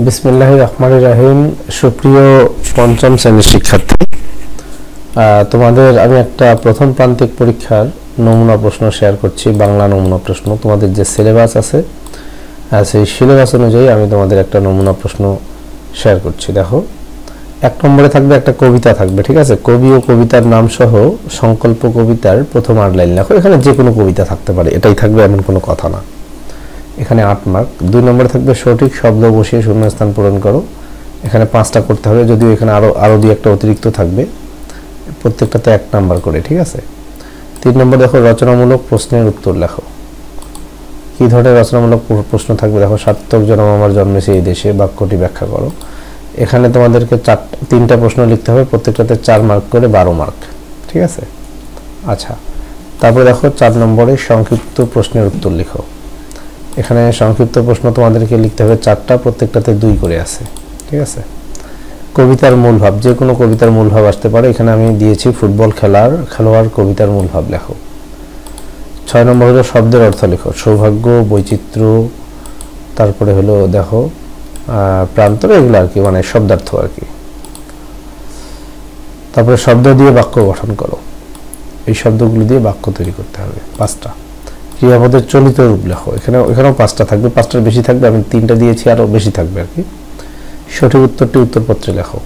বিসমিল্লাহির রহমানির রহিম। সুপ্রিয় পঞ্চম শ্রেণীর শিক্ষার্থী, তোমাদের আমি একটা প্রথম প্রান্তিক পরীক্ষার নমুনা প্রশ্ন শেয়ার করছি, বাংলা নমুনা প্রশ্ন। তোমাদের যে সিলেবাস আছে সেই সিলেবাস অনুযায়ী আমি তোমাদের একটা নমুনা প্রশ্ন শেয়ার করছি। দেখো, 1 নম্বরে থাকবে একটা কবিতা থাকবে, ঠিক আছে? কবি ও কবিতার নাম সহ সংকল্প কবিতার প্রথম 8 লাইন লেখো। এখানে যে কোনো কবিতা থাকতে পারে, এটাই থাকবে এমন কোনো কথা না। এখানে 8 মার্ক। 2 নম্বরে থাকবে সঠিক শব্দ বসিয়ে শূন্যস্থান পূরণ করো। এখানে 5টা করতে হবে, যদিও এখানে আরো দুই একটা অতিরিক্ত থাকবে, প্রত্যেকটাতে 1 নাম্বার করে, ঠিক আছে? 3 নম্বর দেখো, রচনামূলক প্রশ্নের উত্তর লেখো। কি ধরনের রচনামূলক প্রশ্ন থাকবে? দেখো, সার্থক জনম আমার জন্মেছে এই দেশে, বাক্যটি ব্যাখ্যা করো। এখানে তোমাদেরকে 3টা প্রশ্ন লিখতে হবে, প্রত্যেকটাতে 4 মার্ক করে 12 মার্ক, ঠিক আছে? আচ্ছা, তারপরে দেখো 4 নম্বরে সংক্ষিপ্ত প্রশ্নের উত্তর লিখো। এখানে সংক্ষিপ্ত প্রশ্ন তোমাদেরকে লিখতে হবে 4টা, প্রত্যেকটাতে 2 করে আছে, ঠিক আছে? কবিতার মূল ভাব, যে কোনো কবিতার মূল ভাব আসতে পারে। এখানে আমি দিয়েছি ফুটবল খেলোয়াড় কবিতার মূল ভাব লেখো। 6 নম্বর হলো শব্দের অর্থ লেখো। সৌভাগ্য, বৈচিত্র্য, তারপরে হলো দেখো প্রান্তর, এগুলো আর কি, মানে শব্দার্থ আর কি। তারপরে শব্দ দিয়ে বাক্য গঠন করো। এই শব্দগুলো দিয়ে বাক্য তৈরি করতে হবে। 5টা। ক্রিয়াপদের চলিত রূপ লেখো। এখানেও 5টা থাকবে, 5টার বেশি থাকবে, আমি 3টা দিয়েছি, আরও বেশি থাকবে আর কি। সঠিক উত্তরটি উত্তরপত্রে লেখো।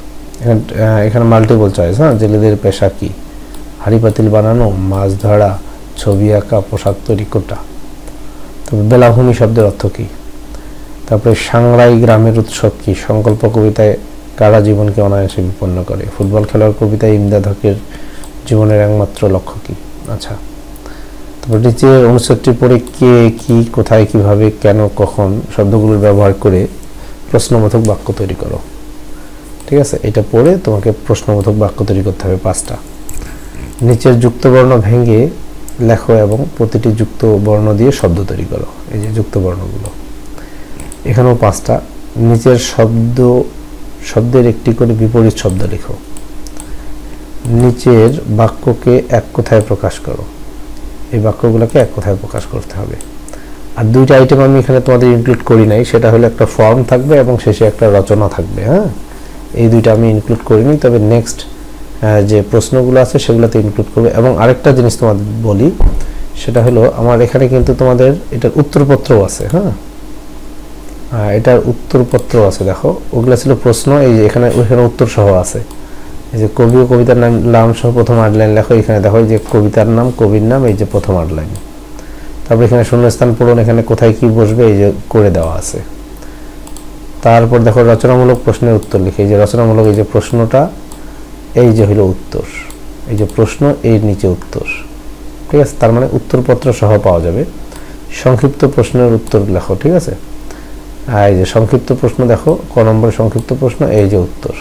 এখানে মাল্টিপল চয়েস। জেলেদের পেশা কি? হাঁড়ি পাতিল বানানো, মাছ ধরা, ছবি আঁকা, পোশাক তৈরি, কোটা। তারপর বেলাভূমি শব্দের অর্থ কি? তারপরে সাংরাই গ্রামের উৎসব কি? সংকল্প কবিতায় কারা জীবনকে অনায়াসে বিপন্ন করে? ফুটবল খেলোয়াড় কবিতায় ইমদাদ হকের জীবনের একমাত্র লক্ষ্য কি? আচ্ছা, তারপর নিচে অনুচ্ছেদটি পড়ে কে, কি, কোথায়, কিভাবে, কেন, কখন শব্দগুলোর ব্যবহার করে প্রশ্নবোধক বাক্য তৈরি করো, ঠিক আছে? এটা পড়ে তোমাকে প্রশ্নবোধক বাক্য তৈরি করতে হবে 5টা। নিচের যুক্ত বর্ণ ভেঙে লেখো এবং প্রতিটি যুক্ত বর্ণ দিয়ে শব্দ তৈরি করো। এই যে যুক্ত বর্ণগুলো, এখানেও 5টা। নিচের শব্দের একটি করে বিপরীত শব্দ লেখো। নিচের বাক্যকে এক কথায় প্রকাশ করো। এই বাক্যগুলোকে এক কথায় প্রকাশ করতে হবে। আর 2টা আইটেম আমি এখানে তোমাদের ইনক্লুড করি নাই, সেটা হলো একটা ফর্ম থাকবে এবং শেষে একটা রচনা থাকবে। এই 2টা আমি ইনক্লুড করিনি, তবে নেক্সট যে প্রশ্নগুলো আছে সেগুলোতে ইনক্লুড করবে। এবং আরেকটা জিনিস তোমাদের বলি, সেটা হলো আমার এখানে কিন্তু তোমাদের এটার উত্তরপত্র আছে। এটার উত্তরপত্র আছে, দেখো, ওগুলো ছিল প্রশ্ন। এই যে এখানে উত্তর সহ আছে। এই যে কবি ও কবিতার নাম সহ প্রথম 8 লাইন লেখো। এখানে দেখো, এই যে কবিতার নাম, কবির নাম, এই যে প্রথম 8 লাইন। তারপর এখানে শূন্যস্থান পূরণ, এখানে কোথায় কি বসবে এই যে করে দেওয়া আছে। তারপর দেখো রচনামূলক প্রশ্নের উত্তর লিখে। এই যে রচনামূলক, এই যে প্রশ্নটা, এই যে হলো উত্তর, এই যে প্রশ্ন, এর নিচে উত্তর, ঠিক আছে? তার মানে উত্তরপত্র সহ পাওয়া যাবে। সংক্ষিপ্ত প্রশ্নের উত্তর লেখো, ঠিক আছে? এই যে সংক্ষিপ্ত প্রশ্ন দেখো, ক নম্বরে সংক্ষিপ্ত প্রশ্ন, এই যে উত্তর,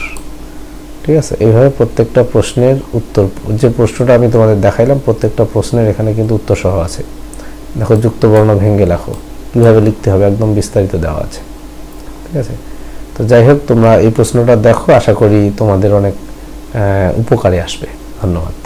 ঠিক আছে? এইভাবে প্রত্যেকটা প্রশ্নের উত্তর, যে প্রশ্নটা আমি তোমাদের দেখাইলাম, প্রত্যেকটা প্রশ্নের এখানে কিন্তু উত্তর সহ আছে। দেখো, যুক্ত বর্ণ ভেঙে লেখো, কীভাবে লিখতে হবে একদম বিস্তারিত দেওয়া আছে, ঠিক আছে? তো যাই হোক, তোমরা এই প্রশ্নটা দেখো, আশা করি তোমাদের অনেক উপকারে আসবে। ধন্যবাদ।